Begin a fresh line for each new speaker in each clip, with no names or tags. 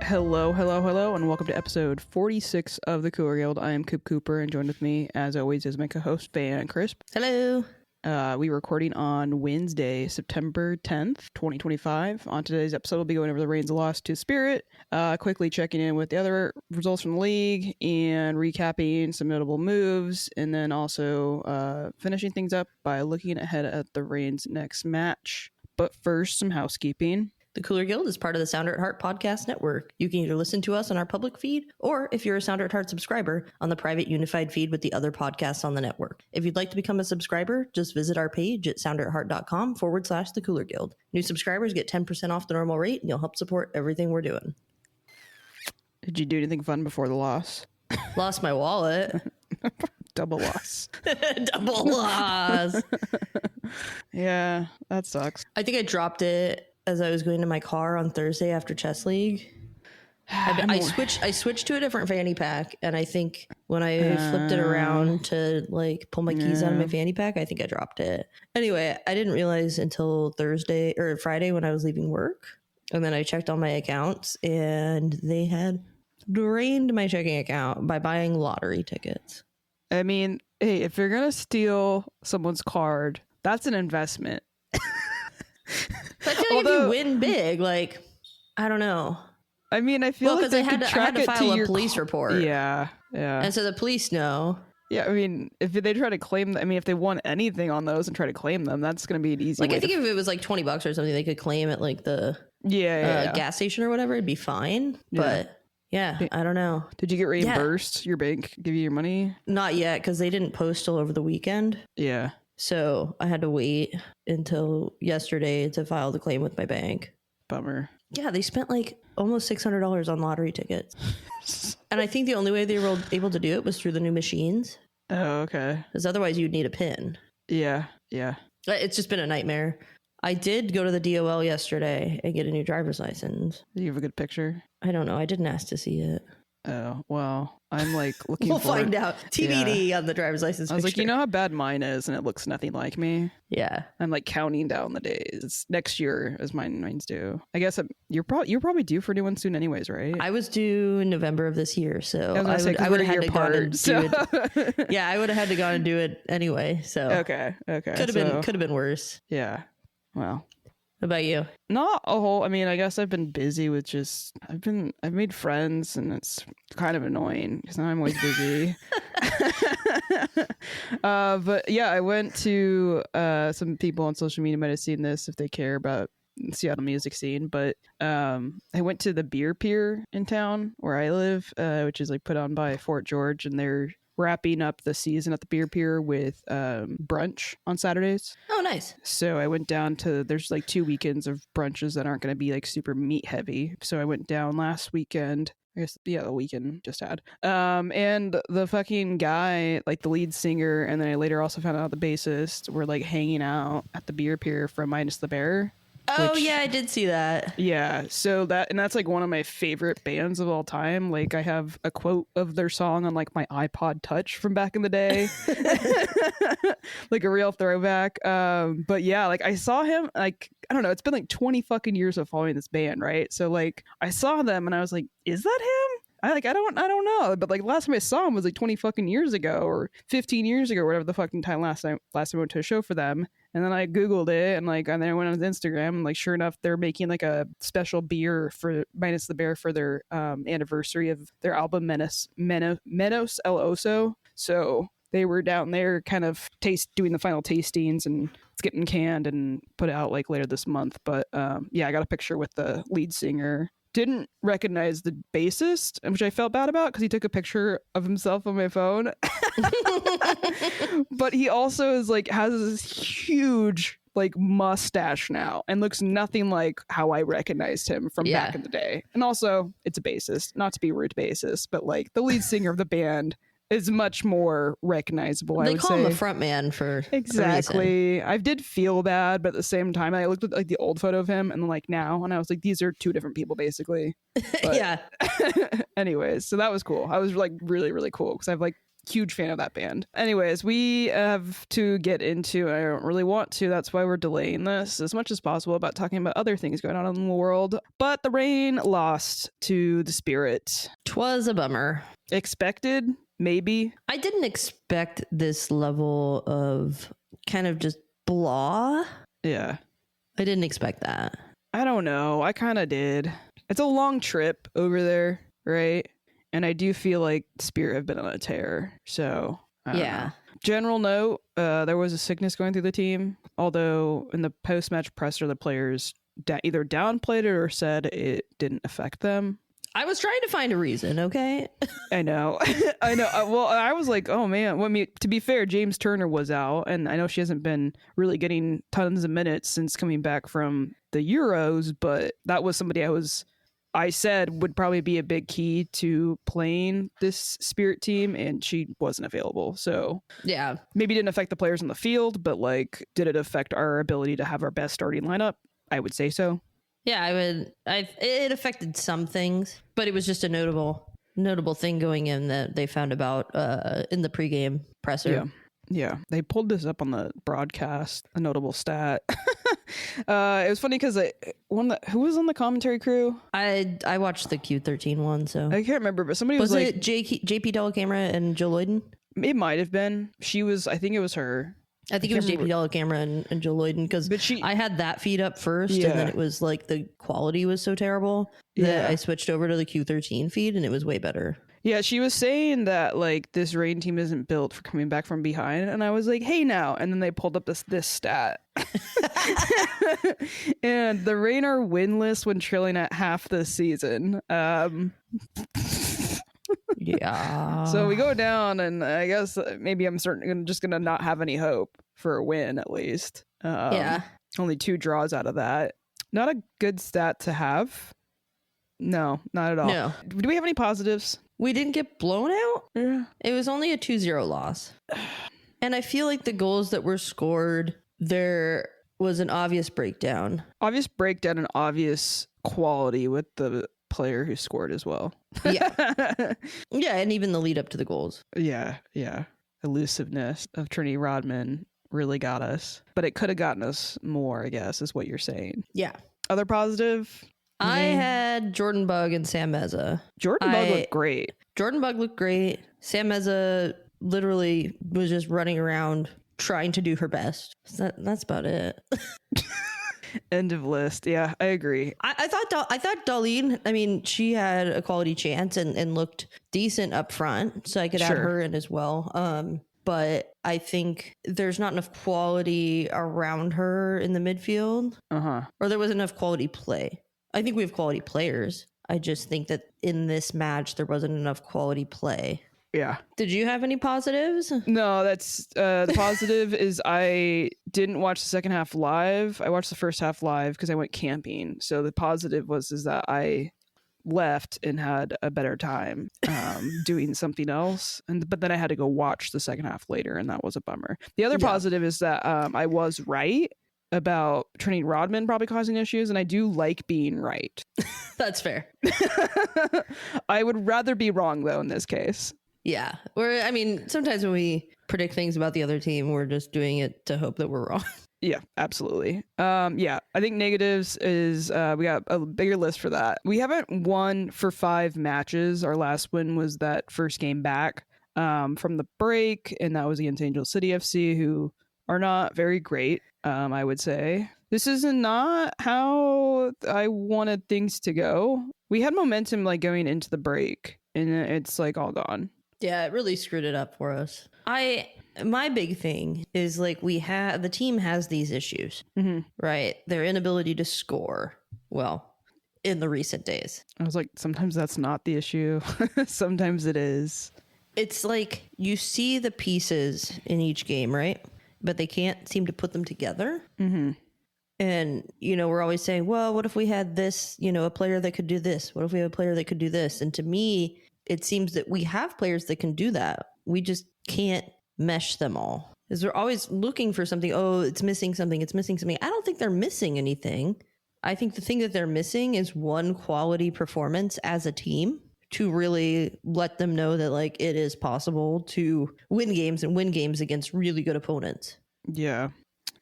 Hello, and welcome to episode 46 of the Cooler Guild. I am Coop Cooper, and joined with me, as always, is my co-host, Faye and Crisp.
Hello.
We were recording on Wednesday, September 10th, 2025. On today's episode, we'll be going over the Reigns loss to Spirit, quickly checking in with the other results from the league, and recapping some notable moves, and then also finishing things up by looking ahead at the Reigns' next match. But first, some housekeeping.
The Cooler Guild is part of the Sounder at Heart podcast network. You can either listen to us on our public feed, or if you're a Sounder at Heart subscriber, on the private unified feed with the other podcasts on the network. If you'd like to become a subscriber, just visit our page at sounderatheart.com/the Cooler Guild. New subscribers get 10% off the normal rate, and you'll help support everything we're doing.
Did you do anything fun before the loss?
Lost my wallet.
Double loss.
Double loss.
Yeah, that sucks.
I think I dropped it as I was going to my car on Thursday after chess league. I switched to a different fanny pack, and I think when I flipped it around to like pull my keys out of my fanny pack, I think I dropped it. Anyway, I didn't realize until Thursday or Friday when I was leaving work, and then I checked all my accounts, and they had drained my checking account by buying lottery tickets.
I mean, hey, if you're gonna steal someone's card, that's an investment.
But I feel like if you win big, like, I don't know.
I mean, I feel like they
I had to file a police report.
Yeah.
And so the police know.
Yeah, I mean, if they try to claim, if they want anything on those and try to claim them, that's going to be an easy.
Like, I think if it was like $20 or something, they could claim at like the gas station or whatever. It'd be fine. But yeah, I don't know.
Did you get reimbursed? Your bank give you your money?
Not yet, because they didn't post till over the weekend.
Yeah.
So I had to wait until yesterday to file the claim with my bank.
Bummer.
Yeah, they spent like almost $600 on lottery tickets. And I think the only way they were able to do it was through the new machines.
Oh, okay.
Because otherwise you'd need a PIN.
Yeah.
It's just been a nightmare. I did go to the DOL yesterday and get a new driver's license.
Did you have a good picture?
I don't know. I didn't ask to see it.
Oh, well, I'm like looking
We'll find out. TBD on the driver's license
I was
picture.
like, you know how bad mine is, and it looks nothing like me?
Yeah.
I'm like counting down the days. It's next year as mine's due. I guess you're probably due for a new one soon anyways, right?
I was due in November of this year, so I would have had to go and do it. Yeah, I would have had to go and do it anyway. So
okay.
Could have been worse.
Yeah. Well.
What about you?
Not a whole. I mean, I guess I've been busy with I've made friends, and it's kind of annoying because now I'm always busy. But yeah, I went to some people on social media might have seen this if they care about the Seattle music scene, but I went to the beer pier in town where I live, which is like put on by Fort George, and they're wrapping up the season at the beer pier with brunch on Saturdays.
Oh, nice.
So I went down there's like 2 weekends of brunches that aren't going to be like super meat heavy. So I went down last weekend. I guess, the weekend just had. And the fucking guy, like the lead singer, and then I later also found out the bassist were like hanging out at the beer pier from Minus the Bear.
Oh, yeah, I did see that.
Yeah, so that's like one of my favorite bands of all time. Like, I have a quote of their song on like my iPod Touch from back in the day. Like a real throwback. But yeah, like I saw him, like, I don't know, it's been like 20 fucking years of following this band, right? So like I saw them and I was like, is that him? I don't know, but like last time I saw him was like 20 fucking years ago or 15 years ago, or whatever the fucking time last time I went to a show for them. And then I Googled it, and then I went on Instagram, and like sure enough, they're making like a special beer for Minus the Bear for their anniversary of their album Menos El Oso. So they were down there kind of doing the final tastings, and it's getting canned and put out like later this month. But yeah, I got a picture with the lead singer. Didn't recognize the bassist, which I felt bad about because he took a picture of himself on my phone. But he also is like has this huge like mustache now and looks nothing like how I recognized him from back in the day. And also, it's a bassist, not to be rude to bassist, but like the lead singer of the band is much more recognizable.
They call him a front man for
exactly. I did feel bad, but at the same time, I looked at like the old photo of him and like now, and I was like, these are two different people basically. But
yeah.
Anyways, so that was cool. I was like really, really cool because I've like huge fan of that band. Anyways, we have to get into, I don't really want to, that's why we're delaying this as much as possible about talking about other things going on in the world. But the Reign lost to the Spirit.
'Twas a bummer.
Expected? Maybe.
I didn't expect this level of kind of just blah.
Yeah.
I didn't expect that.
I don't know. I kind of did. It's a long trip over there, right? And I do feel like Spirit have been on a tear. So, I don't know. General note, there was a sickness going through the team. Although in the post-match presser, the players either downplayed it or said it didn't affect them.
I was trying to find a reason, okay?
I know. I know. Well, I was like, oh, man. Well, I mean, to be fair, James Turner was out. And I know she hasn't been really getting tons of minutes since coming back from the Euros. But that was somebody I said would probably be a big key to playing this Spirit team. And she wasn't available. So
yeah,
maybe it didn't affect the players on the field. But like, did it affect our ability to have our best starting lineup? I would say so.
Yeah, it affected some things, but it was just a notable thing going in that they found about in the pregame presser.
Yeah. They pulled this up on the broadcast, a notable stat. It was funny because who was on the commentary crew?
I watched the Q13 one, so
I can't remember, but somebody was
it
like
JP Delacamera and Joe Lloyden?
It might have been. I think it was her.
I think it was JP Delacamera and Joe Lloyden because I had that feed up first, and then it was like the quality was so terrible that I switched over to the Q13 feed, and it was way better.
Yeah, she was saying that like this Reign team isn't built for coming back from behind, and I was like, hey now, and then they pulled up this stat, and the Reign are winless when trailing at half the season.
Yeah.
So we go down, and I guess maybe I'm just gonna not have any hope for a win at least. Only 2 draws out of that. Not a good stat to have. No, not at all.
No.
Do we have any positives?
We didn't get blown out.
Yeah.
It was only a 2-0 loss. And I feel like the goals that were scored, there was an obvious breakdown.
Obvious breakdown and obvious quality with the player who scored as well.
Yeah. Yeah, and even the lead up to the goals.
Yeah. Elusiveness of Trinity Rodman really got us. But it could have gotten us more, I guess, is what you're saying.
Yeah.
Other positive?
I had Jordan Bug and Sam Meza.
Jordan Bug looked great.
Jordan Bug looked great. Sam Meza literally was just running around trying to do her best. That's about it.
End of list. Yeah, I agree.
I thought Darlene, I mean, she had a quality chance and looked decent up front, so I could add her in as well. But I think there's not enough quality around her in the midfield. Or there wasn't enough quality play. I think we have quality players. I just think that in this match, there wasn't enough quality play.
Yeah.
Did you have any positives?
No, that's the positive is I didn't watch the second half live. I watched the first half live because I went camping. So the positive is that I left and had a better time doing something else. But then I had to go watch the second half later, and that was a bummer. The other positive is that I was right about Trinity Rodman probably causing issues, and I do like being right.
That's fair.
I would rather be wrong, though, in this case.
Yeah. Sometimes when we predict things about the other team, we're just doing it to hope that we're wrong.
Yeah, absolutely. I think negatives is we got a bigger list for that. We haven't won for 5 matches. Our last win was that first game back from the break, and that was against Angel City FC, who are not very great, I would say. This is not how I wanted things to go. We had momentum like going into the break, and it's like all gone.
Yeah, it really screwed it up for us. My big thing is like the team has these issues, right? Their inability to score well in the recent days.
I was like, sometimes that's not the issue. Sometimes it is.
It's like you see the pieces in each game, right? But they can't seem to put them together. And, we're always saying, well, what if we had this, a player that could do this? What if we have a player that could do this? And to me, it seems that we have players that can do that. We just can't mesh them all. Because we're always looking for something. Oh, it's missing something. It's missing something. I don't think they're missing anything. I think the thing that they're missing is one quality performance as a team to really let them know that like it is possible to win games and win games against really good opponents.
Yeah,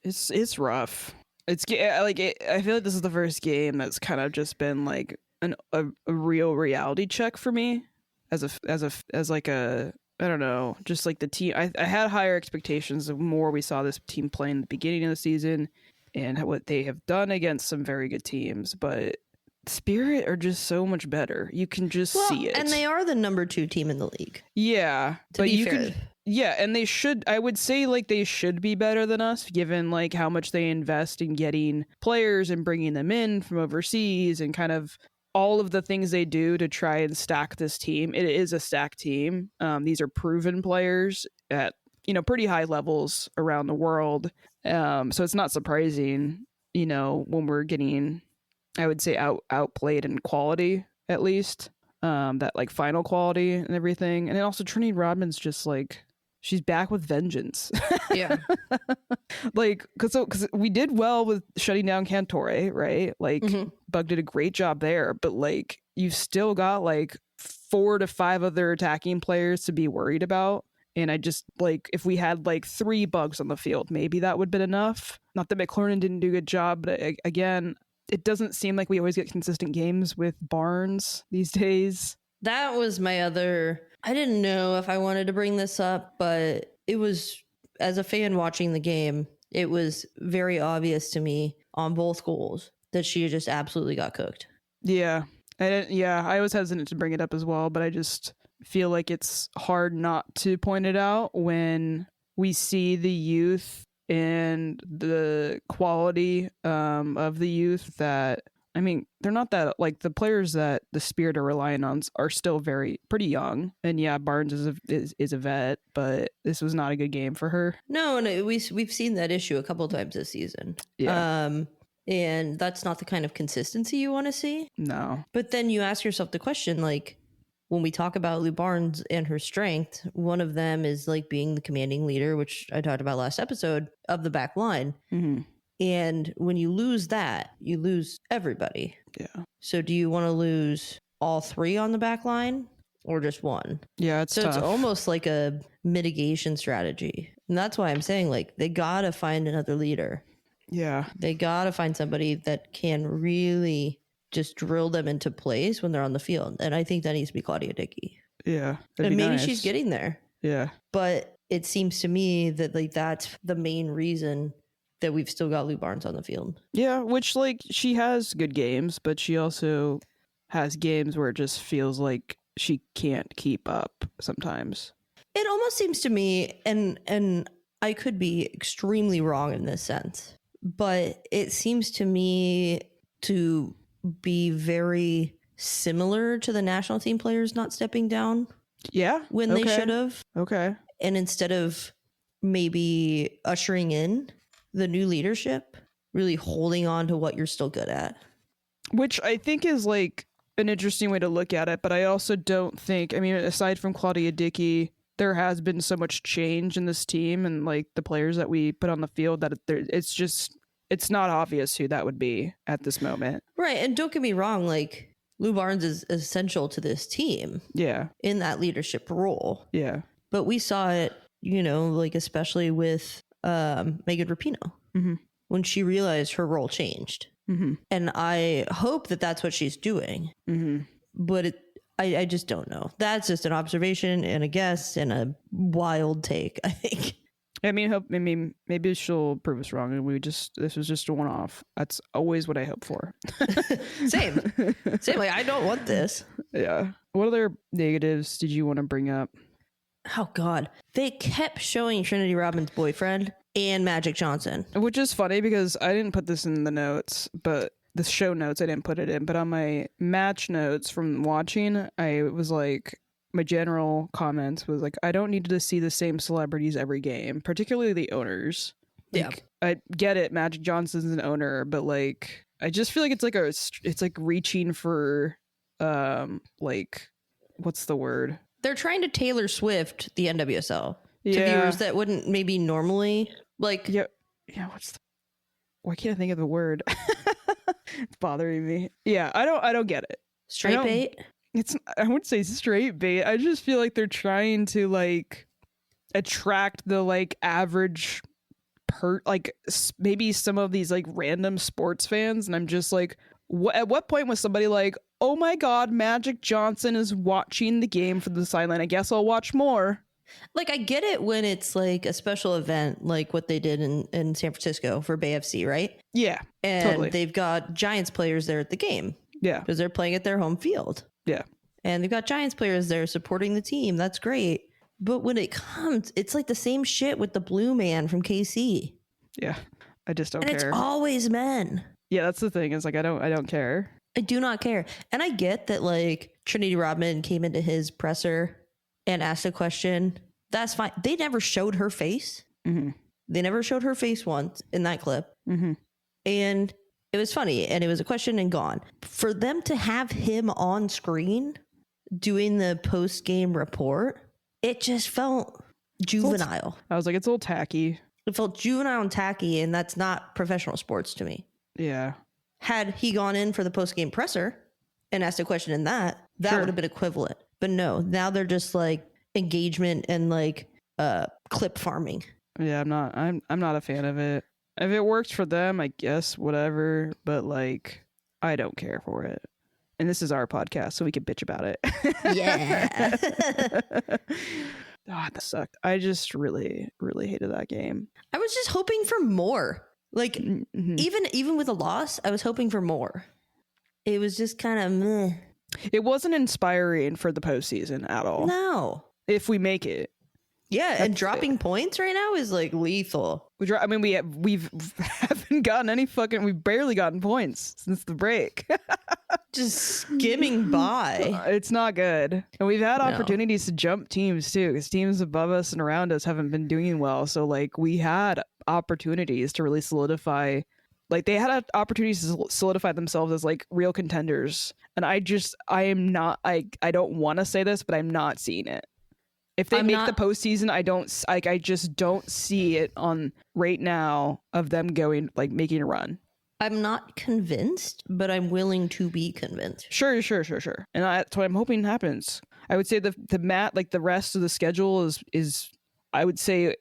it's rough. I feel like this is the first game that's kind of just been like a real reality check for me as like a, I don't know, just like the team. I had higher expectations the more we saw this team play in the beginning of the season and what they have done against some very good teams, but Spirit are just so much better. You can just see it.
And they are the number 2 team in the league.
Yeah.
But you can,
yeah, and they should, I would say like they should be better than us given like how much they invest in getting players and bringing them in from overseas and kind of all of the things they do to try and stack this team. It is a stacked team. These are proven players at, pretty high levels around the world. So it's not surprising, when we're getting, I would say, outplayed in quality, at least. That like final quality and everything. And then also Trinity Rodman's just like, she's back with vengeance.
Yeah.
Like, because we did well with shutting down Cantore, right? Like, Bug did a great job there, but like, you've still got like 4 to 5 other attacking players to be worried about. And I just like, if we had like 3 Bugs on the field, maybe that would have been enough. Not that McLaurin didn't do a good job, but again, it doesn't seem like we always get consistent games with Barnes these days.
That was my other, I didn't know if I wanted to bring this up, but it was, as a fan watching the game, it was very obvious to me on both goals that she just absolutely got cooked.
Yeah. I was hesitant to bring it up as well, but I just feel like it's hard not to point it out when we see the youth and the quality of the youth that, I mean, they're not that, like, the players that the Spirit are relying on are still pretty young. And yeah, Barnes is a vet, but this was not a good game for her.
No, and we've seen that issue a couple of times this season. Yeah. And that's not the kind of consistency you want to see.
No.
But then you ask yourself the question, like, when we talk about Lou Barnes and her strength, one of them is like being the commanding leader, which I talked about last episode, of the back line. Mm-hmm. And when you lose that, you lose everybody.
Yeah.
So do you want to lose all 3 on the back line or just one?
Yeah, it's tough.
It's almost like a mitigation strategy. And that's why I'm saying, like, they got to find another leader.
Yeah.
They got to find somebody that can really just drill them into place when they're on the field. And I think that needs to be Claudia Dickey.
Yeah.
And maybe she's getting there.
Yeah.
But it seems to me that like that's the main reason that we've still got Lou Barnes on the field.
Yeah, which like she has good games, but she also has games where it just feels like she can't keep up sometimes.
It almost seems to me, and I could be extremely wrong in this sense, but it seems to me to be very similar to the national team players not stepping down.
Yeah.
When they should have.
Okay.
And instead of maybe ushering in the new leadership, really holding on to what you're still good at.
Which I think is like an interesting way to look at it, but I also don't think, I mean, aside from Claudia Dickey, there has been so much change in this team and like the players that we put on the field that it's not obvious who that would be at this moment.
Right. And don't get me wrong, like Lou Barnes is essential to this team.
Yeah.
In that leadership role.
Yeah.
But we saw it, like especially with Megan Rapinoe, when she realized her role changed. Mm-hmm. And I hope that that's what she's doing. Mm-hmm. But I just don't know. That's just an observation and a guess and a wild take, I think.
I mean, maybe she'll prove us wrong, and this was just a one-off. That's always what I hope for.
Same. Like, I don't want this.
Yeah. What other negatives did you want to bring up?
Oh God, they kept showing Trinity Rodman's boyfriend and Magic Johnson,
which is funny because I didn't put this in the notes, but the show notes I didn't put it in. But on my match notes from watching, I was like, my general comments was like, I don't need to see the same celebrities every game, particularly the owners. Like, yeah, I get it. Magic Johnson's an owner, but like, I just feel like it's like reaching for, like, what's the word?
They're trying to Taylor Swift the NWSL to viewers that wouldn't maybe normally like.
Yeah. Why can't I think of the word? It's bothering me. Yeah, I don't get it.
Straight bait.
I wouldn't say straight bait. I just feel like they're trying to like attract the like average maybe some of these like random sports fans, and I'm just like, at what point was somebody like, oh my god, Magic Johnson is watching the game from the sideline, I guess I'll watch more.
Like, I get it when it's like a special event, like what they did in San Francisco for Bay FC, right?
Yeah,
and
totally.
They've got Giants players there at the game.
Yeah,
because they're playing at their home field.
Yeah,
and they've got Giants players there supporting the team. That's great. But when it comes, it's like the same shit with the blue man from KC.
Yeah, I just don't
care. And it's always men.
Yeah, that's the thing. Is like I don't care.
I do not care. And I get that like Trinity Rodman came into his presser and asked a question. That's fine. They never showed her face.
Mm-hmm.
They never showed her face once in that clip.
Mm-hmm.
And it was funny. And it was a question and gone. For them to have him on screen doing the post-game report, it just felt juvenile.
I was like, it's a little tacky.
It felt juvenile and tacky, and that's not professional sports to me.
Yeah.
Had he gone in for the post-game presser and asked a question in that
Sure.
would have been equivalent. But no, now they're just like engagement and like clip farming.
Yeah, I'm not a fan of it. If it works for them, I guess whatever, but like I don't care for it. And this is our podcast, so we can bitch about it.
Yeah.
God, that sucked. I just really, really hated that game.
I was just hoping for more. Like,
mm-hmm.
even with a loss, I was hoping for more. It was just kind of meh.
It wasn't inspiring for the postseason at all.
No.
If we make it.
Yeah, and dropping points right now is like lethal.
We haven't gotten any we've barely gotten points since the break.
Just skimming by.
It's not good. And we've had opportunities to jump teams too, because teams above us and around us haven't been doing well. So like we had opportunities to really solidify, like they had opportunities to solidify themselves as like real contenders. And I don't want to say this, but I'm not seeing it. If they make the postseason, I just don't see it on right now of them going like making a run.
I'm not convinced, but I'm willing to be convinced.
Sure. And that's what I'm hoping happens. I would say the rest of the schedule is I would say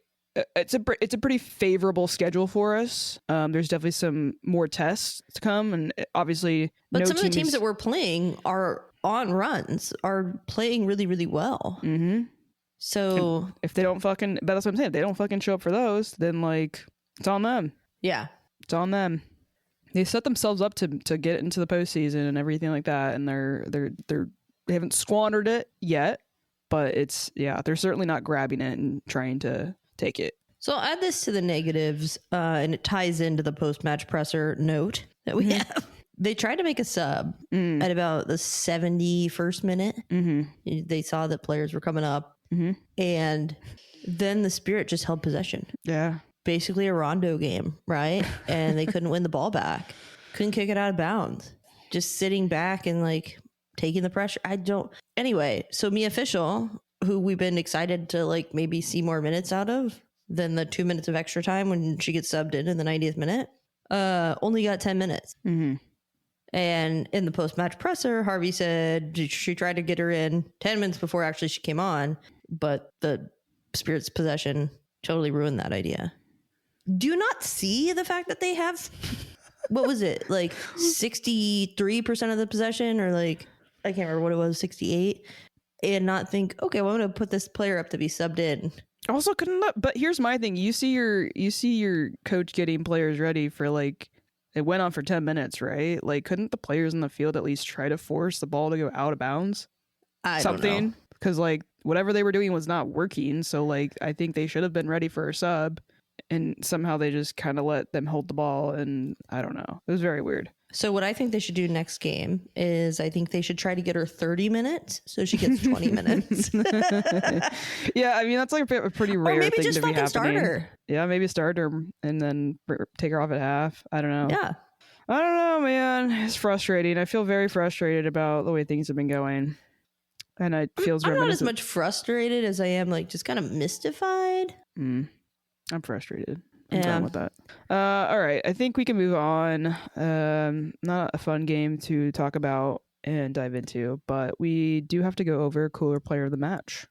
it's a pretty favorable schedule for us. There's definitely some more tests to come, and obviously,
but some of the teams that we're playing are on runs, are playing really, really well.
Mm-hmm.
So
if they don't but that's what I'm saying. If they don't fucking show up for those, then like it's on them.
Yeah,
it's on them. They set themselves up to get into the postseason and everything like that, and they haven't squandered it yet, but they're certainly not grabbing it and trying to take it.
So I'll add this to the negatives, and it ties into the post-match presser note that we have. They tried to make a sub at about the 71st minute. Mm-hmm. They saw that players were coming up. Mm-hmm. And then the Spirit just held possession. Yeah. Basically a rondo game, right? And they couldn't win the ball back. Couldn't kick it out of bounds. Just sitting back and like taking the pressure. Anyway, so Mia Fischel, who we've been excited to like maybe see more minutes out of than the 2 minutes of extra time when she gets subbed in the 90th minute, only got 10 minutes. Mm-hmm. And in the post-match presser, Harvey said she tried to get her in 10 minutes before actually she came on, but the Spirit's possession totally ruined that idea. Do you not see the fact that they have, what was it, like 63% of the possession, or like, I can't remember what it was, 68, and not think, okay, well, I'm going to put this player up to be subbed in.
Also but here's my thing. You see your coach getting players ready for like, it went on for 10 minutes, right? Like, couldn't the players in the field at least try to force the ball to go out of bounds?
I don't know.
Because, like, whatever they were doing was not working. So, like, I think they should have been ready for a sub. And somehow they just kind of let them hold the ball. And I don't know. It was very weird.
So what I think they should do next game is I think they should try to get her 30 minutes so she gets 20 minutes.
Yeah, I mean, that's like a pretty rare thing to be happening. Or maybe just fucking
start her.
Yeah, maybe start her and then take her off at half. I don't know.
Yeah.
I don't know, man. It's frustrating. I feel very frustrated about the way things have been going. And it feels
I'm not as much frustrated as I am like just kind of mystified.
I'm frustrated. I'm done with that. All right. I think we can move on. Not a fun game to talk about and dive into, but we do have to go over Cooler Player of the Match.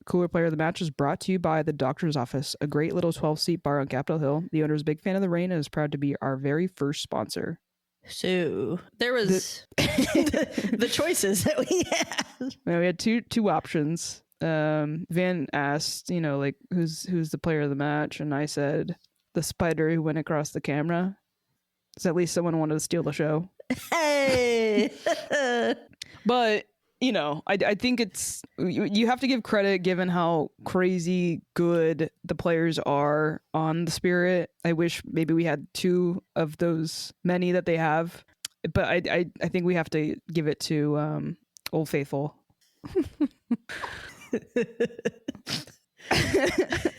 Cooler Player of the Match is brought to you by the Doctor's Office, a great little 12-seat bar on Capitol Hill. The owner is a big fan of the rain and is proud to be our very first sponsor.
So there was the choices that we had.
Well, we had two options. Van asked, like, who's the player of the match, and I said the spider who went across the camera. So at least someone wanted to steal the show.
Hey.
But I think you have to give credit given how crazy good the players are on the Spirit. I wish maybe we had two of those many that they have, but I think we have to give it to Old Faithful.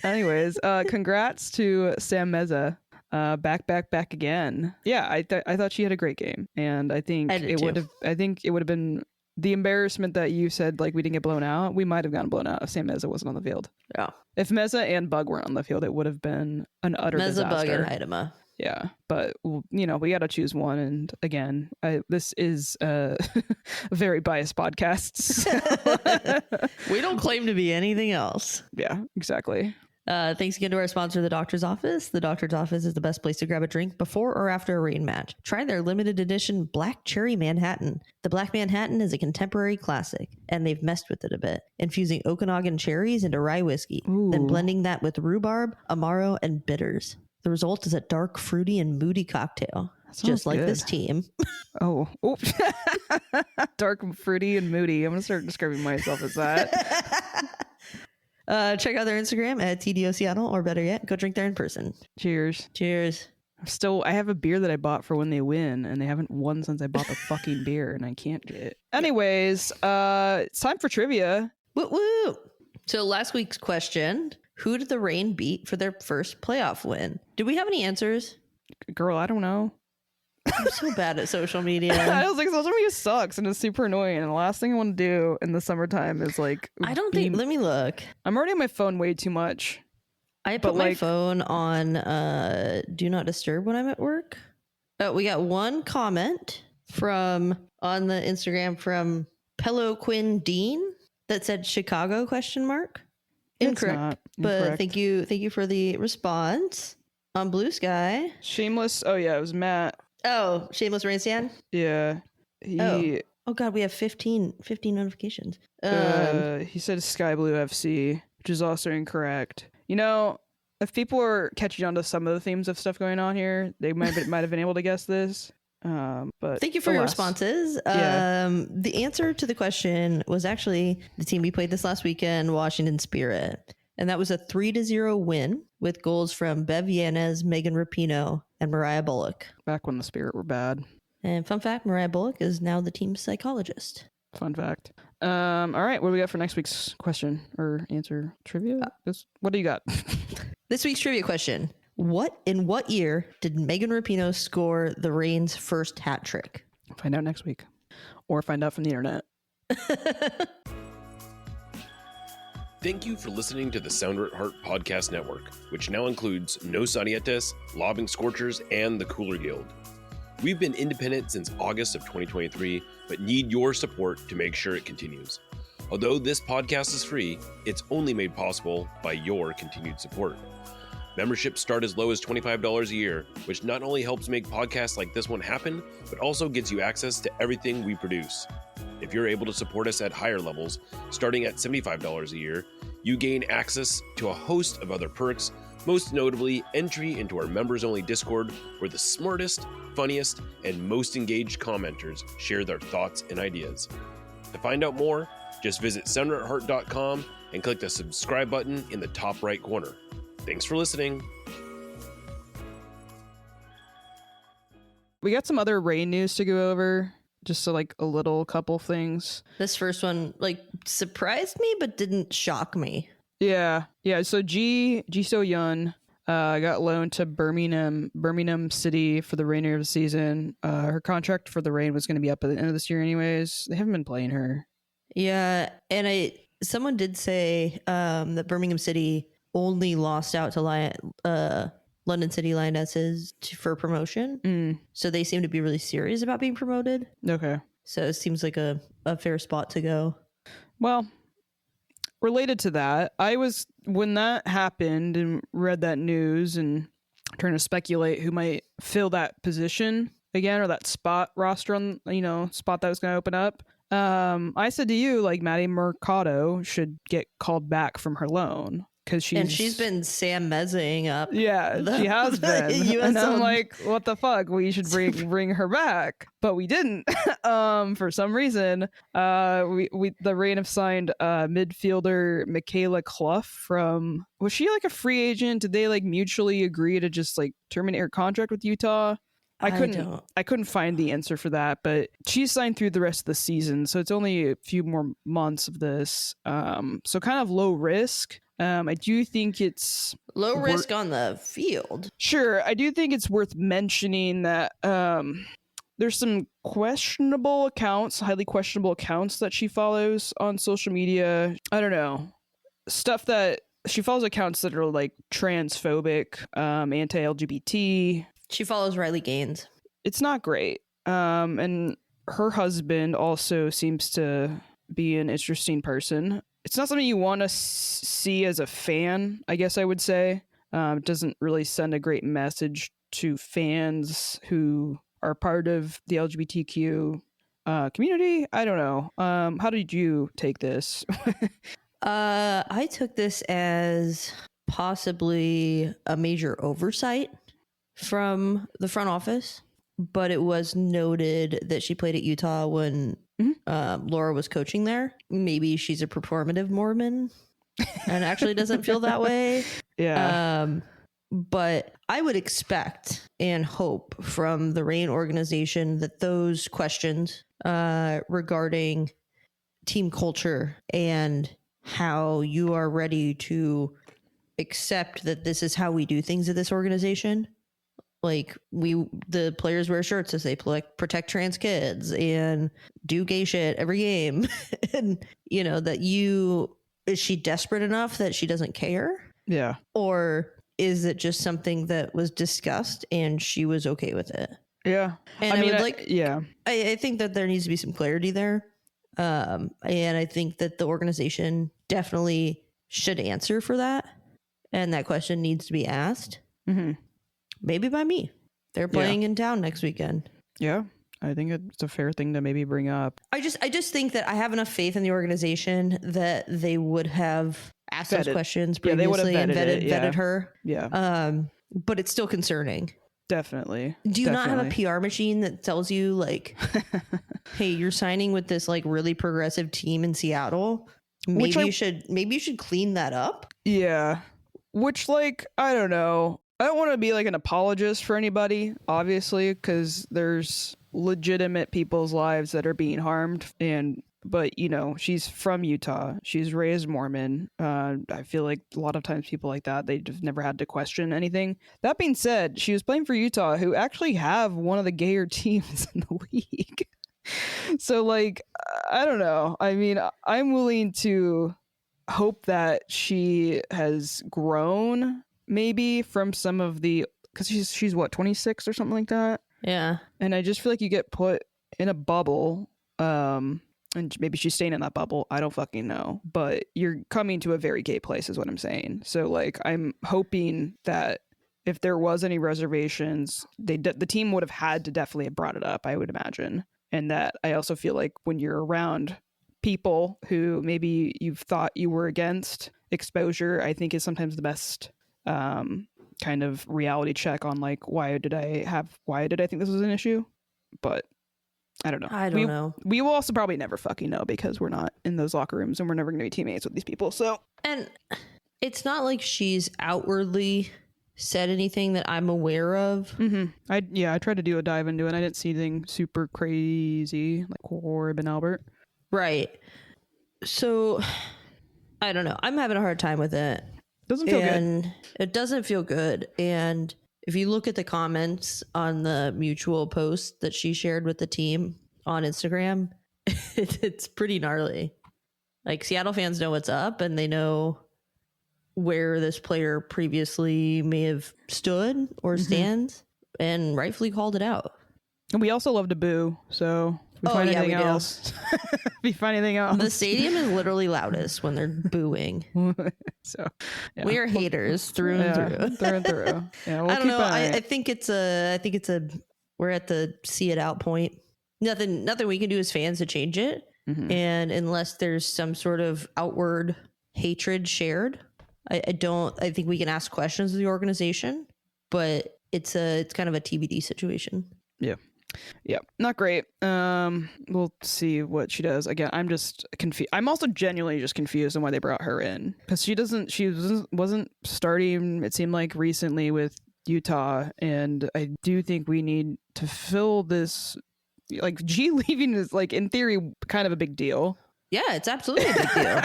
Anyways, congrats to Sam Meza. Back again. Yeah, I thought she had a great game, and I think it would have been the embarrassment that you said, like, we didn't get blown out. We might have gotten blown out if Sam Meza wasn't on the field.
Yeah.
If Meza and Bug weren't on the field, it would have been an utter disaster.
Meza, Bug, and Haidema.
Yeah, but we got to choose one. And again, this is a very biased podcast. So.
We don't claim to be anything else.
Yeah, exactly.
Thanks again to our sponsor, the Doctor's Office. The Doctor's Office is the best place to grab a drink before or after a rain match. Try their limited edition Black Cherry Manhattan. The Black Manhattan is a contemporary classic, and they've messed with it a bit, infusing Okanagan cherries into rye whiskey, then blending that with rhubarb, amaro, and bitters. The result is a dark, fruity, and moody cocktail, just like this team.
Oh. Dark, fruity, and moody. I'm going to start describing myself as that.
Check out their Instagram at TDO Seattle, or better yet, go drink there in person.
Cheers. I have a beer that I bought for when they win, and they haven't won since I bought the fucking beer, and I can't get it. Anyways, it's time for trivia.
Woo woo. So last week's question, who did the Reign beat for their first playoff win? Did we have any answers?
Girl, I don't know.
I'm so bad at social media.
I was like, social media sucks and it's super annoying. And the last thing I want to do in the summertime is like...
let me look.
I'm already on my phone way too much.
I put my phone on do not disturb when I'm at work. We got one comment on the Instagram from Pello Quinn Dean that said Chicago ? Incorrect. But thank you for the response on Bluesky.
Shameless. Oh yeah, it was Matt.
Oh, Shameless Rainstand?
Yeah.
Oh god, we have 15 notifications.
He said Sky Blue FC, which is also incorrect. If people are catching on to some of the themes of stuff going on here, they might have been able to guess this. But
thank you for your responses. The answer to the question was actually the team we played this last weekend, Washington Spirit. And that was a 3-0 win with goals from Bev Yanez, Megan Rapinoe, and Mariah Bullock.
Back when the Spirit were bad.
And fun fact, Mariah Bullock is now the team's psychologist.
Fun fact. All right, what do we got for next week's question or answer? Trivia? What do you got?
This week's trivia question. In what year did Megan Rapinoe score the Reign's first hat trick?
Find out next week. Or find out from the internet.
Thank you for listening to the Sounder at Heart Podcast Network, which now includes Nos Arietes, Lobbing Scorchers, and the Cooler Guild. We've been independent since August of 2023, but need your support to make sure it continues. Although this podcast is free, it's only made possible by your continued support. Memberships start as low as $25 a year, which not only helps make podcasts like this one happen, but also gets you access to everything we produce. If you're able to support us at higher levels, starting at $75 a year, you gain access to a host of other perks, most notably entry into our members-only Discord, where the smartest, funniest, and most engaged commenters share their thoughts and ideas. To find out more, just visit sounderatheart.com and click the subscribe button in the top right corner. Thanks for listening.
We got some other rain news to go over. Just a little couple things.
This first one surprised me but didn't shock me.
Yeah. So Ji So Yun got loaned to Birmingham City for the remainder of the season. Her contract for the Reign was going to be up at the end of this year anyways. They haven't been playing her.
Yeah, and someone did say that Birmingham City only lost out to London City Lionesses for promotion. So they seem to be really serious about being promoted.
Okay.
So it seems like a fair spot to go.
Well, related to that, when that happened and read that news and trying to speculate who might fill that position again, or that spot roster on, spot that was going to open up. I said to you, like, Maddie Mercado should get called back from her loan because she's been
Sam Mezzing up.
Yeah, she has been. And I'm like, what the fuck? We should bring her back, but we didn't. For some reason, the Reign have signed midfielder Michaela Clough from. Was she like a free agent? Did they like mutually agree to just like terminate her contract with Utah? I couldn't find the answer for that, but she's signed through the rest of the season, so it's only a few more months of this. So kind of low risk. I do think it's
low risk on the field.
Sure, I do think it's worth mentioning that there's some highly questionable accounts that she follows on social media. I don't know, stuff that she follows accounts that are like transphobic, anti-LGBT.
She follows Riley Gaines.
It's not great. And her husband also seems to be an interesting person. It's not something you want to see as a fan, I guess I would say. It doesn't really send a great message to fans who are part of the LGBTQ community. I don't know. How did you take this?
I took this as possibly a major oversight from the front office, but it was noted that she played at Utah when Laura was coaching there. Maybe she's a performative Mormon and actually doesn't feel that way.
Yeah.
But I would expect and hope from the Reign organization that those questions regarding team culture and how you are ready to accept that this is how we do things at this organization. Like the players wear shirts as they protect trans kids and do gay shit every game. And is she desperate enough that she doesn't care?
Yeah.
Or is it just something that was discussed and she was okay with it?
Yeah.
And I think that there needs to be some clarity there. And I think that the organization definitely should answer for that. And that question needs to be asked.
Mm-hmm.
Maybe by me. They're playing in town next weekend.
Yeah, I think it's a fair thing to maybe bring up.
I just think that I have enough faith in the organization that they would have asked those questions previously and vetted her.
Yeah.
But it's still concerning.
Definitely.
Do you not have a PR machine that tells you like, hey, you're signing with this like really progressive team in Seattle? Maybe you should clean that up.
Yeah. Which, like, I don't know. I don't want to be like an apologist for anybody, obviously, because there's legitimate people's lives that are being harmed. But she's from Utah. She's raised Mormon. I feel like a lot of times people like that, they just never had to question anything. That being said, she was playing for Utah, who actually have one of the gayer teams in the league. So, like, I don't know. I mean, I'm willing to hope that she has grown maybe from some of the, because she's what, 26 or something like that.
Yeah.
And I just feel like you get put in a bubble, and maybe she's staying in that bubble, I don't fucking know, but you're coming to a very gay place is what I'm saying. So like I'm hoping that if there was any reservations, the team would have had to definitely have brought it up, I would imagine. And that I also feel like when you're around people who maybe you've thought you were against, exposure I think is sometimes the best kind of reality check on like why did I think this was an issue. But I don't know. We will also probably never fucking know because we're not in those locker rooms and we're never gonna be teammates with these people. So,
and it's not like she's outwardly said anything that I'm aware of.
Mm-hmm. I tried to do a dive into it. I didn't see anything super crazy like Corbin Albert.
Right. So I don't know. I'm having a hard time with it.
Doesn't feel good.
It doesn't feel good. And if you look at the comments on the mutual post that she shared with the team on Instagram, it's pretty gnarly. Like Seattle fans know what's up and they know where this player previously may have stood or stands and rightfully called it out.
And we also love to boo. So We find anything else. We find anything else.
The stadium is literally loudest when they're booing.
So yeah.
We are haters through and through.
Through and through. Yeah, we'll
I don't know.
I
think it's a we're at the see it out point. Nothing we can do as fans to change it. Mm-hmm. And unless there's some sort of outward hatred shared, I think we can ask questions of the organization, but it's kind of a TBD situation.
Yeah, not great. We'll see what she does. Again, I'm just confused. I'm also genuinely just confused on why they brought her in, because she wasn't starting, it seemed like, recently with Utah, and I do think we need to fill this. Like, G leaving is, like, in theory, kind of a big deal.
Yeah, it's absolutely a big deal.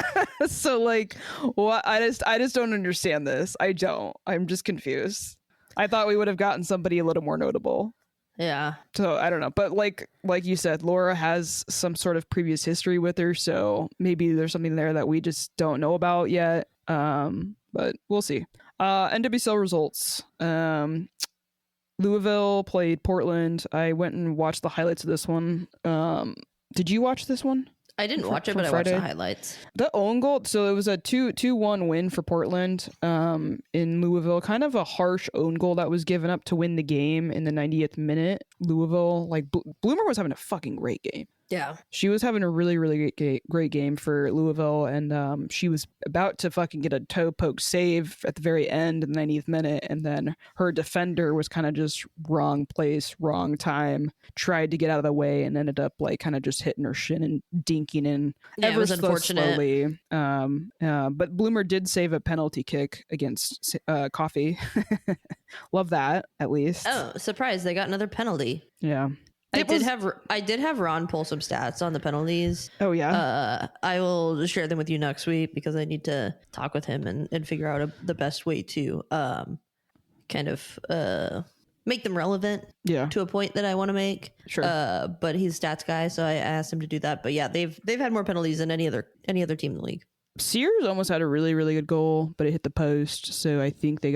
So, like, what? I just don't understand this. I'm just confused. I thought we would have gotten somebody a little more notable.
Yeah.
So I don't know, but like you said, Laura has some sort of previous history with her, so maybe there's something there that we just don't know about yet. But we'll see. NWSL results. Louisville played Portland. I went and watched the highlights of this one. Did you watch this one?
I didn't watch it, but
Friday?
I watched the highlights.
The own goal, so it was a 2-1 win for Portland in Louisville. Kind of a harsh own goal that was given up to win the game in the 90th minute. Louisville, like, Bloomer was having a fucking great game.
Yeah.
She was having a really, really great game for Louisville, and she was about to fucking get a toe poke save at the very end in the 90th minute, and then her defender was kind of just wrong place, wrong time, tried to get out of the way, and ended up, like, kind of just hitting her shin and dinking in ever so slowly. But Bloomer did save a penalty kick against Coffee. Love that, at least.
Oh, surprise. They got another penalty.
Yeah.
I did have Ron pull some stats on the penalties.
Oh yeah.
I will share them with you next week because I need to talk with him and figure out the best way to kind of make them relevant.
Yeah.
To a point that I want to make.
Sure.
But he's a stats guy, so I asked him to do that. But yeah, they've had more penalties than any other team in the league.
Sears almost had a really, really good goal, but it hit the post. So I think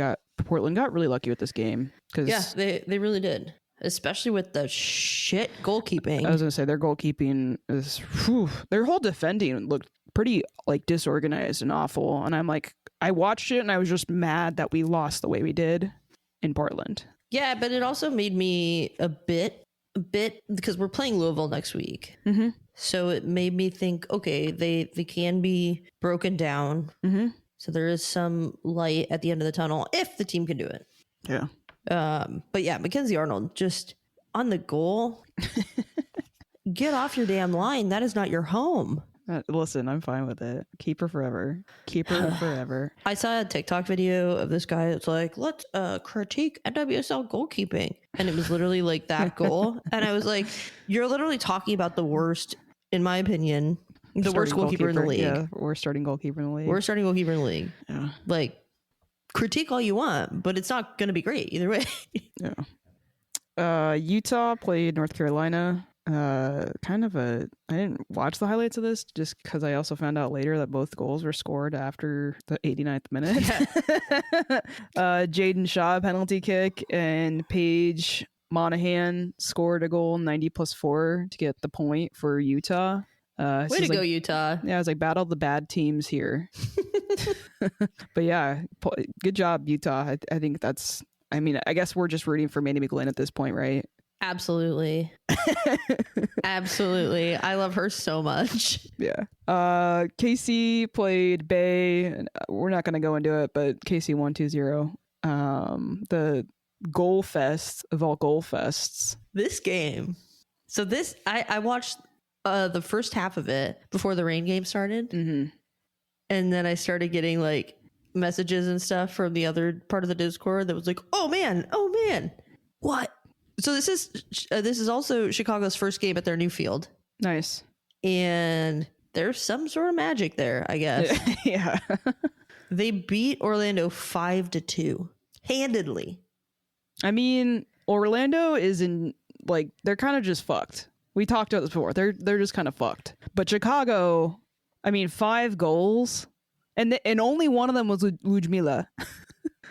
Portland got really lucky with this game.
Yeah, they really did. Especially with the shit goalkeeping.
I was going to say, their goalkeeping is... their whole defending looked pretty, like, disorganized and awful. And I'm like, I watched it and I was just mad that we lost the way we did in Portland.
Yeah, but it also made me a bit because we're playing Louisville next week.
Mm-hmm.
So it made me think, okay, they can be broken down.
Mm-hmm.
So there is some light at the end of the tunnel if the team can do it.
Yeah.
But yeah, Mackenzie Arnold just on the goal. Get off your damn line. That is not your home.
Listen, I'm fine with it. Keep her forever. Keep her forever.
I saw a TikTok video of this guy. It's like, let's critique NWSL goalkeeping. And it was literally like that goal. And I was like, you're literally talking about the worst, in my opinion, the worst goalkeeper in the league.
Yeah, worst starting goalkeeper in the league. Yeah.
Like, critique all you want, but it's not going to be great either way.
Yeah. Utah played North Carolina. I didn't watch the highlights of this just because I also found out later that both goals were scored after the 89th minute. Jaden Shaw penalty kick and Paige Monahan scored a goal 90+4 to get the point for Utah.
Way to go, Utah.
Yeah, I was like, battle the bad teams here. But yeah, good job, Utah. I think I guess we're just rooting for Mandy McGlynn at this point, right?
Absolutely. Absolutely. I love her so much.
Yeah. Casey played Bay. We're not going to go into it, but Casey won 2-0. The goal fest of all goal fests.
This game. So I watched the first half of it before the rain game started.
Mm-hmm.
And then I started getting like messages and stuff from the other part of the Discord that was like, oh man, what? So this is also Chicago's first game at their new field.
Nice.
And there's some sort of magic there, I guess.
Yeah.
They beat Orlando 5-2 handedly.
I mean, Orlando is they're kind of just fucked. We talked about this before. They're just kind of fucked. But Chicago, I mean, 5 goals, and only one of them was Ludmila.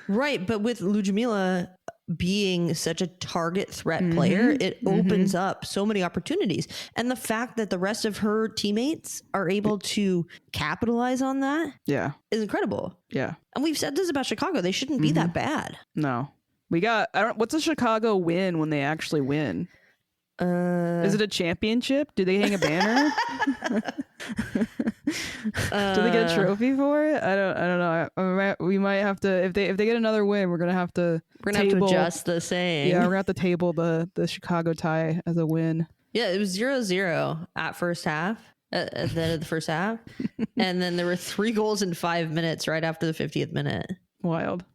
Right, but with Ludmila, being such a target threat player, it opens up so many opportunities. And the fact that the rest of her teammates are able to capitalize on that is incredible.
Yeah.
And we've said this about Chicago. They shouldn't be that bad.
No. What's a Chicago win when they actually win? Is it a championship? Do they hang a banner? Do they get a trophy for it? I don't know. We might have to, if they get another win, we're gonna have to
adjust the same.
Yeah, we're gonna have to table the Chicago tie as a win.
Yeah, it was 0-0 at first half. At the end of the first half, and then there were 3 goals in 5 minutes right after the 50th minute.
Wild,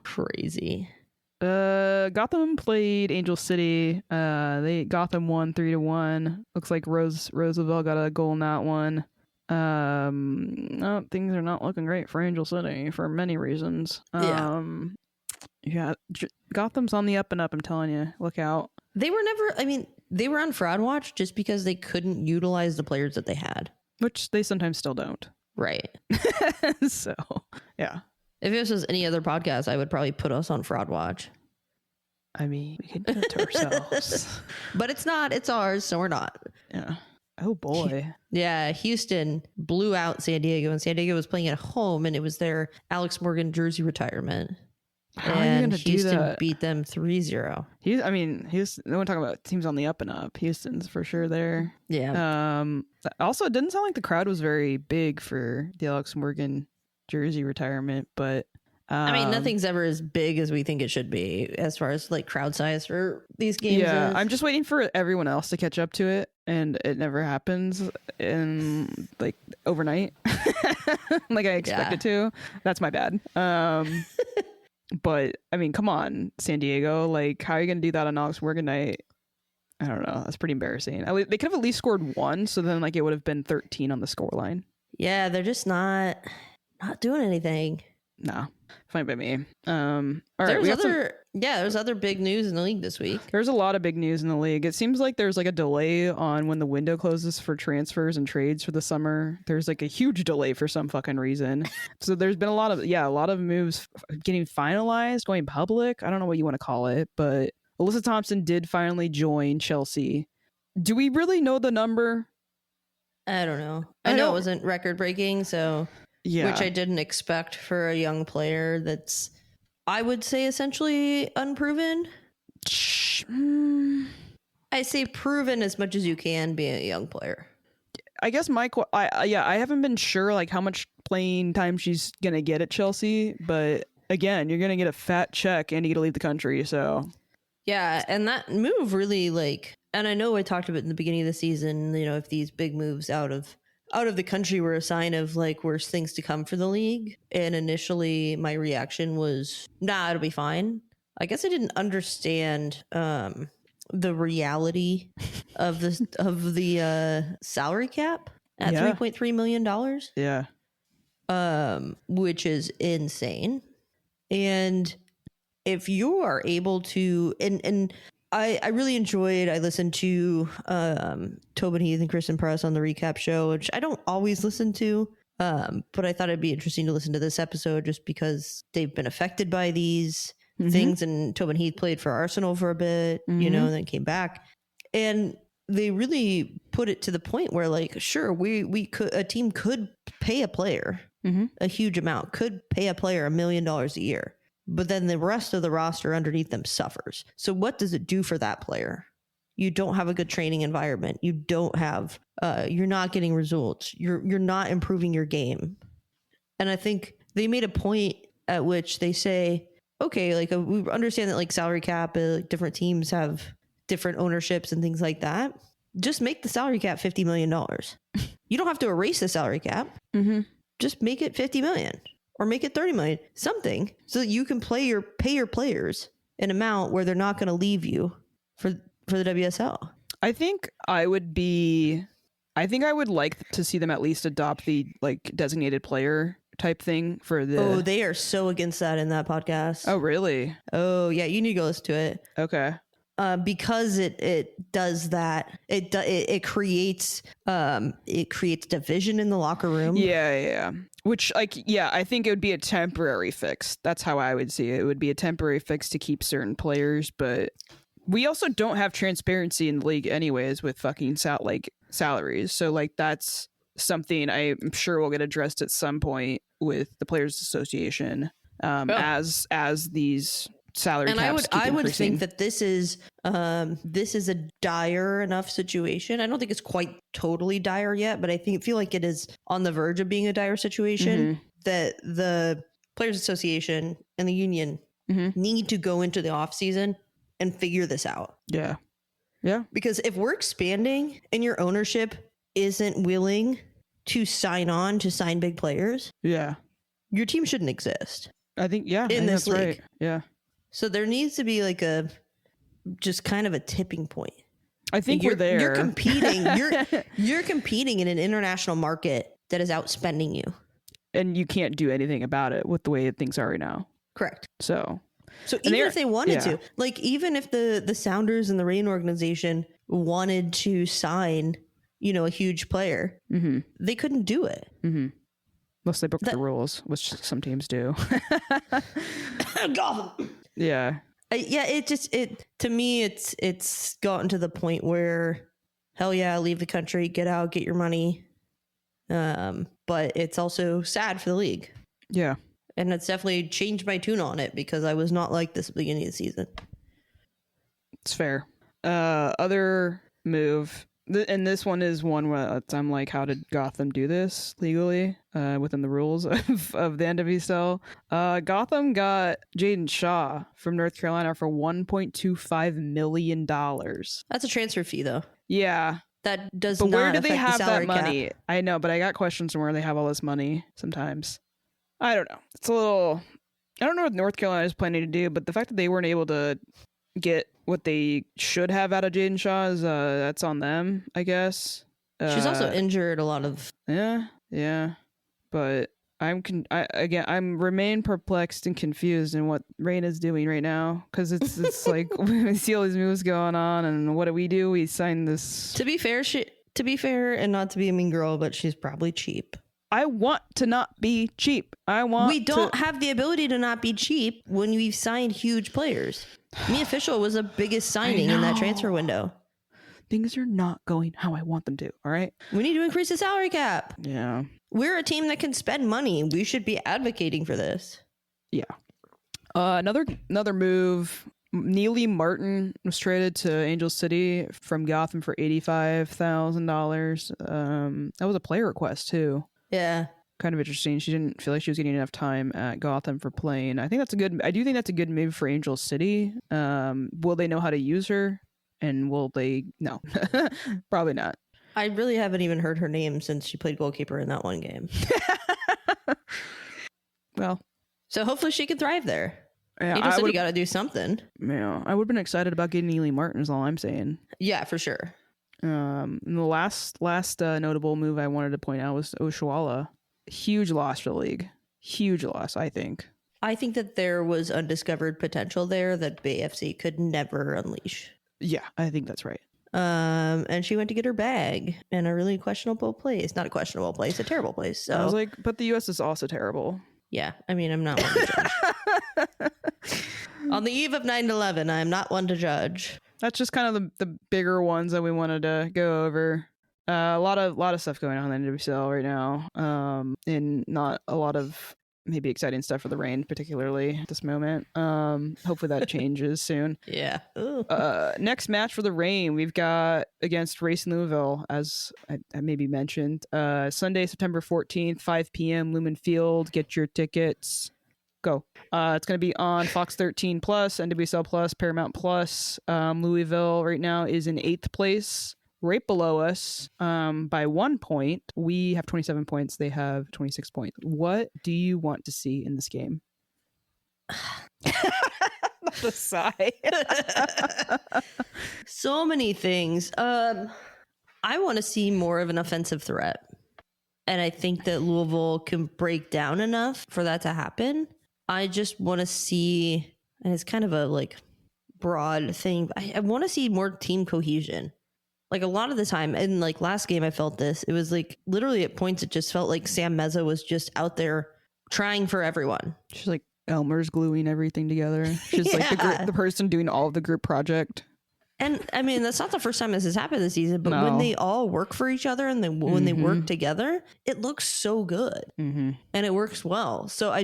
crazy.
Gotham played Angel City. Gotham won 3-1. Looks like Roosevelt got a goal in that one. Things are not looking great for Angel City for many reasons. Gotham's on the up and up. I'm telling you, look out.
They were on fraud watch just because they couldn't utilize the players that they had,
which they sometimes still don't.
Right.
So, yeah.
If this was any other podcast, I would probably put us on fraud watch.
I mean, we can do it to ourselves.
But it's not. It's ours, so we're not.
Yeah. Oh, boy.
Yeah, Houston blew out San Diego, and San Diego was playing at home, and it was their Alex Morgan jersey retirement.
How are you going to do that?
Houston beat them 3-0.
Houston, no one talking about teams on the up and up. Houston's for sure there.
Yeah.
Also, it didn't sound like the crowd was very big for the Alex Morgan jersey retirement, but
nothing's ever as big as we think it should be as far as like crowd size for these games.
Yeah, I'm just waiting for everyone else to catch up to it, and it never happens in like overnight like I expect it to. That's my bad. But I mean, come on, San Diego, like how are you gonna do that on Alex Morgan night? I don't know. That's pretty embarrassing. They could have at least scored 1, so then like it would have been 13 on the scoreline. Yeah,
they're just not doing anything.
No, fine by me. All
right. There's other big news in the league this week.
There's a lot of big news in the league. It seems like there's like a delay on when the window closes for transfers and trades for the summer. There's like a huge delay for some fucking reason. So there's been a lot of moves getting finalized, going public. I don't know what you want to call it, but Alyssa Thompson did finally join Chelsea. Do we really know the number?
I don't know. I know it wasn't record breaking, so
yeah,
which I didn't expect for a young player that's, I would say, essentially unproven. I say proven as much as you can be a young player.
I guess I haven't been sure like how much playing time she's gonna get at Chelsea, but again, you're gonna get a fat check and you get to leave the country, so
yeah. And that move really and I know I talked about it in the beginning of the season, if these big moves out of the country were a sign of like worse things to come for the league. And initially my reaction was, nah, it'll be fine. I guess I didn't understand the reality of the salary cap at $3.3 million.
Yeah.
Which is insane. And if you are able to, and I really enjoyed, I listened to Tobin Heath and Kristen Press on the recap show, which I don't always listen to, but I thought it'd be interesting to listen to this episode just because they've been affected by these things. And Tobin Heath played for Arsenal for a bit, and then came back. And they really put it to the point where like, sure, a team could pay a player a huge amount, could pay a player $1 million a year. But then the rest of the roster underneath them suffers. So what does it do for that player? You don't have a good training environment. You don't have, you're not getting results. You're not improving your game. And I think they made a point at which they say, okay, like we understand that like salary cap, different teams have different ownerships and things like that. Just make the salary cap $50 million. You don't have to erase the salary cap. Just make it 50 million. Or make it 30 million, something, so that you can pay your players an amount where they're not going to leave you for the WSL.
I think I would like to see them at least adopt the like designated player type thing for the.
Oh, they are so against that in that podcast.
Oh, really?
Oh, yeah. You need to go listen to it.
Okay.
because it does that. It creates division in the locker room.
Yeah. Which, like, yeah, I think it would be a temporary fix. That's how I would see it. It would be a temporary fix to keep certain players, but we also don't have transparency in the league anyways with fucking salaries. So, like, that's something I'm sure will get addressed at some point with the Players Association as these salary
and
caps
I would
increasing.
think that this is a dire enough situation. I don't think it's quite totally dire yet, but I feel like it is on the verge of being a dire situation that the Players Association and the union need to go into the off season and figure this out.
Yeah.
Because if we're expanding and your ownership isn't willing to sign big players, your team shouldn't exist.
I think
in this league.
Right. Yeah.
So there needs to be like just kind of a tipping point.
I think we're there.
You're competing. You're competing in an international market that is outspending you,
and you can't do anything about it with the way things are right now.
Correct.
So
even if they wanted to, like, even if the Sounders and the Reign organization wanted to sign, a huge player, they couldn't do it.
Unless they broke the rules, which some teams do. Yeah.
To me, it's gotten to the point where, hell yeah, leave the country, get out, get your money. But it's also sad for the league.
Yeah.
And it's definitely changed my tune on it because I was not like this at the beginning of the season.
It's fair. Other move, and this one is one where I'm like, how did Gotham do this legally within the rules of the NWSL? Gotham got Jaden Shaw from North Carolina for $1.25 million.
That's a transfer fee, though.
Yeah.
That does
but
not
where do they
affect
have
the salary
that money?
cap.
I know, but I got questions on where they have all this money sometimes. I don't know. It's a little... I don't know what North Carolina is planning to do, but the fact that they weren't able to get what they should have out of Jaden Shaw is that's on them, I guess.
She's also injured a lot of...
Yeah. But I'm remain perplexed and confused in what Reign is doing right now, because it's like we see all these moves going on, and what do? We sign this.
To be fair, and not to be a mean girl, but she's probably cheap.
I want to not be cheap.
We don't have the ability to not be cheap when we've signed huge players. Mia Fischel was the biggest signing in that transfer window.
Things are not going how I want them to. All right.
We need to increase the salary cap.
Yeah.
We're a team that can spend money. We should be advocating for this.
Yeah. Another move. Neely Martin was traded to Angel City from Gotham for $85,000. That was a player request too.
Yeah.
Kind of interesting. She didn't feel like she was getting enough time at Gotham for playing. I do think that's a good move for Angel City. Will they know how to use her? And will they? No, probably not.
I really haven't even heard her name since she played goalkeeper in that one game.
Well,
so hopefully she can thrive there.
Yeah,
Angel City got to do something.
Yeah, I would have been excited about getting Neely Martin is all I'm saying.
Yeah, for sure.
And the last notable move I wanted to point out was Oshuala. Huge loss for the league. Huge loss, I think.
I think that there was undiscovered potential there that Bay FC could never unleash.
Yeah, I think that's right.
And she went to get her bag in a really questionable place. Not a questionable place, a terrible place. So
I was like, but the US is also terrible.
Yeah, I mean, I'm not one to judge. On the eve of 9/11, I'm not one to judge.
That's just kind of the bigger ones that we wanted to go over. A lot of stuff going on in the NWSL right now, and not a lot of maybe exciting stuff for the Reign, particularly at this moment. Hopefully that changes soon.
Yeah.
Next match for the Reign, we've got against Racing Louisville, as I maybe mentioned. Sunday, September 14th, 5 p.m. Lumen Field. Get your tickets. Go. It's going to be on Fox 13 Plus, NWSL Plus, Paramount Plus. Louisville right now is in 8th place, right below us by 1 point. We have 27 points. They have 26 points. What do you want to see in this game? The sigh.
So many things. I want to see more of an offensive threat. And I think that Louisville can break down enough for that to happen. I just want to see, and it's kind of a like broad thing. I want to see more team cohesion. Like a lot of the time, and like last game I felt this, it was like literally at points it just felt like Sam Meza was just out there trying for everyone.
She's like Elmer's gluing everything together. She's like the person doing all of the group project.
And I mean, that's not the first time this has happened this season, but when they all work for each other and when they work together, it looks so good and it works well. So I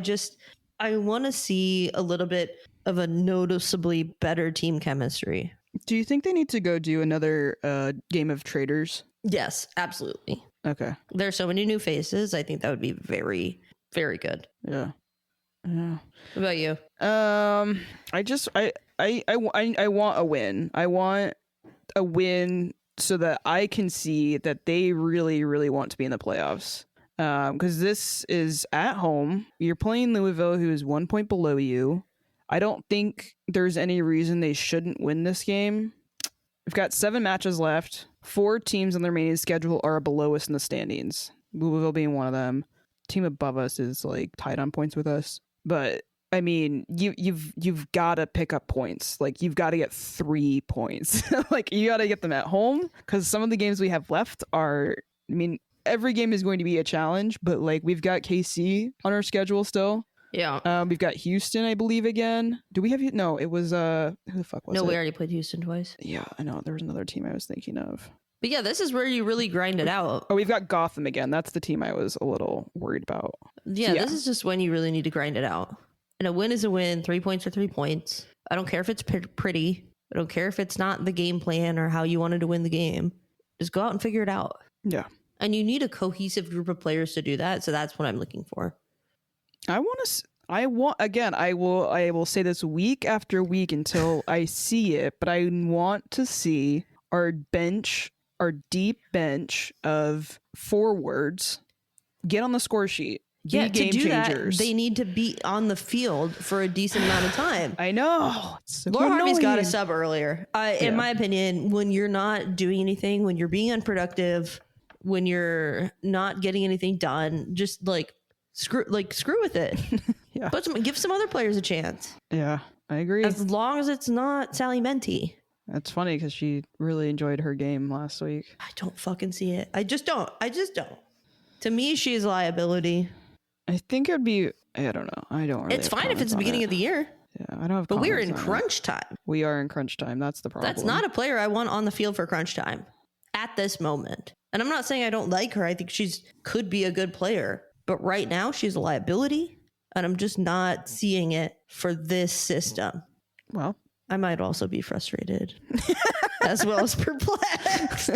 want to see a little bit of a noticeably better team chemistry.
Do you think they need to go do another game of traders?
Yes, absolutely.
Okay.
There's so many new faces. I think that would be very, very good.
Yeah. Yeah.
What about you?
I want a win. I want a win so that I can see that they really, really want to be in the playoffs. Because this is at home. You're playing Louisville, who is 1 point below you. I don't think there's any reason they shouldn't win this game. We've got 7 matches left. 4 teams on the remaining schedule are below us in the standings. Louisville being one of them. Team above us is like tied on points with us. But I mean, you've got to pick up points. Like you've got to get 3 points. Like you got to get them at home because some of the games we have left are. I mean, every game is going to be a challenge, but like we've got KC on our schedule still.
Yeah.
We've got Houston, I believe, again. Do we have? No, it was who the fuck was it?
No, we already played Houston twice.
Yeah, I know. There was another team I was thinking of.
But yeah, this is where you really grind it out.
Oh, we've got Gotham again. That's the team I was a little worried about.
Yeah,
So,
this is just when you really need to grind it out. And a win is a win. 3 points are 3 points. I don't care if it's pretty. I don't care if it's not the game plan or how you wanted to win the game. Just go out and figure it out.
Yeah.
And you need a cohesive group of players to do that. So that's what I'm looking for.
I will say this week after week until I see it, but I want to see our deep bench of forwards get on the score sheet.
Yeah,
game
to do
changers.
that, they need to be on the field for a decent amount of time.
I know. So
Laura Harvey's
annoying.
got a sub earlier. In my opinion, when you're not doing anything, when you're being unproductive, when you're not getting anything done, just like screw with it.
Yeah.
Give some other players a chance.
Yeah, I agree.
As long as it's not Sally Menti.
That's funny because she really enjoyed her game last week.
I don't fucking see it. I just don't. To me, she is a liability.
I think it'd be. I don't know. I don't really.
It's fine if it's the beginning of the year.
Yeah, I don't have.
But we're in
comments on
crunch time.
We are in crunch time. That's the problem.
That's not a player I want on the field for crunch time at this moment. And I'm not saying I don't like her. I think could be a good player. But right now, she's a liability. And I'm just not seeing it for this system.
Well,
I might also be frustrated as well as perplexed.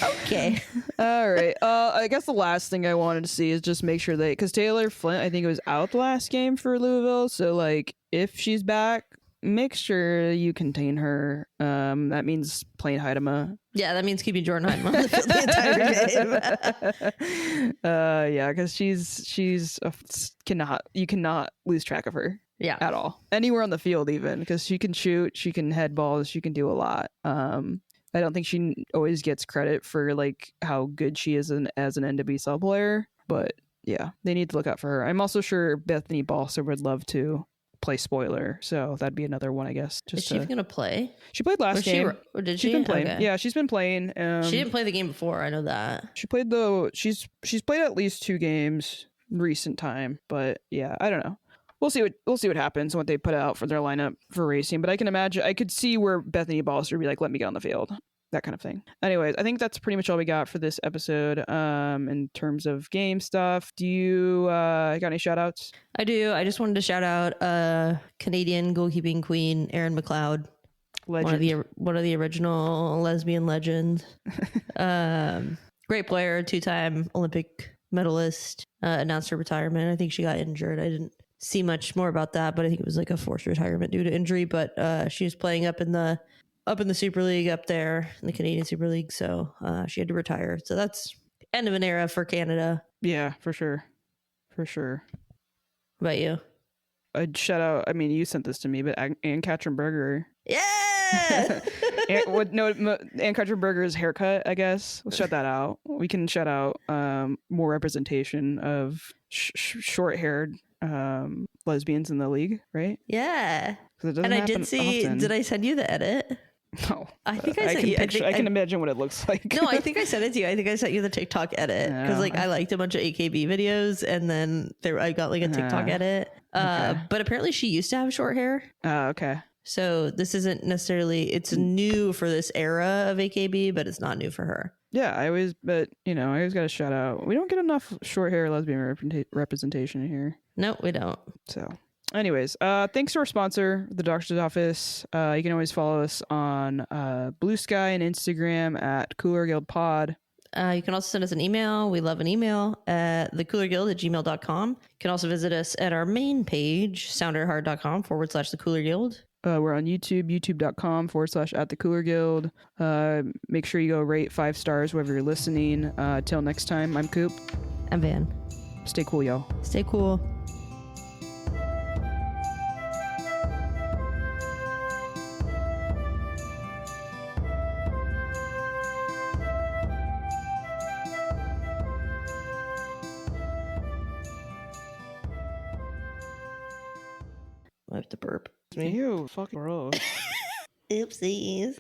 Okay.
All right. I guess the last thing I wanted to see is just make sure because Taylor Flint, I think, was out the last game for Louisville. So, like, if she's back, make sure you contain her. That means playing Heidema.
Yeah, that means keeping Jordan Heidema on the field the entire game.
Yeah, because you cannot lose track of her.
Yeah,
at all, anywhere on the field, even because she can shoot, she can head balls, she can do a lot. I don't think she always gets credit for like how good she is as an NWSL player, but yeah, they need to look out for her. I'm also sure Bethany Balser would love to play spoiler, so that'd be another one, I guess.
Is she gonna play?
She played last game.
Did
she's been playing? Okay. Yeah, she's been playing.
She didn't play the game before. I know that.
She played she's played at least 2 games in recent time, but yeah, I don't know. We'll see what happens, what they put out for their lineup for racing. But I could see where Bethany Balser would be like, let me get on the field. That kind of thing. Anyways, I think that's pretty much all we got for this episode in terms of game stuff. Do you got any shout outs?
I do. I just wanted to shout out Canadian goalkeeping queen, Erin McLeod. Legend. One of the original lesbian legends. Great player, 2-time Olympic medalist, announced her retirement. I think she got injured. I didn't see much more about that, but I think it was like a forced retirement due to injury. But she was playing up in the Super League up there in the Canadian Super League, so she had to retire. So that's end of an era for Canada.
Yeah, for sure.
What about you?
I'd shout out. I mean, you sent this to me, but Ann-Katrin Berger.
Yeah.
Ann-Katrin Berger's haircut, I guess. We'll shout that out. We can shout out more representation of short-haired lesbians in the league, right?
Yeah.
'Cause it doesn't
And I
happen
did see,
often.
did I send you the edit?
No.
I think I sent you.
I can imagine what it looks like.
No, I think I sent it to you. I think I sent you the TikTok edit because like I liked a bunch of AKB videos, and then I got like a TikTok edit.
Okay.
But apparently she used to have short hair.
Okay.
So this isn't necessarily, it's new for this era of AKB, but it's not new for her.
Yeah, I always got to shout out. We don't get enough short hair lesbian representation here.
No, we don't.
So, anyways, thanks to our sponsor, the Doctor's Office. You can always follow us on Bluesky and Instagram at Cooler Guild Pod.
You can also send us an email. We love an email at thecoolerguild@gmail.com. You can also visit us at our main page, sounderhard.com/the Cooler Guild.
We're on YouTube, youtube.com/@thecoolerguild. Make sure you go rate 5 stars wherever you're listening. Till next time, I'm Coop.
I'm Van.
Stay cool, y'all.
Stay cool. I have to burp.
Ew, fucking gross.
Oopsies.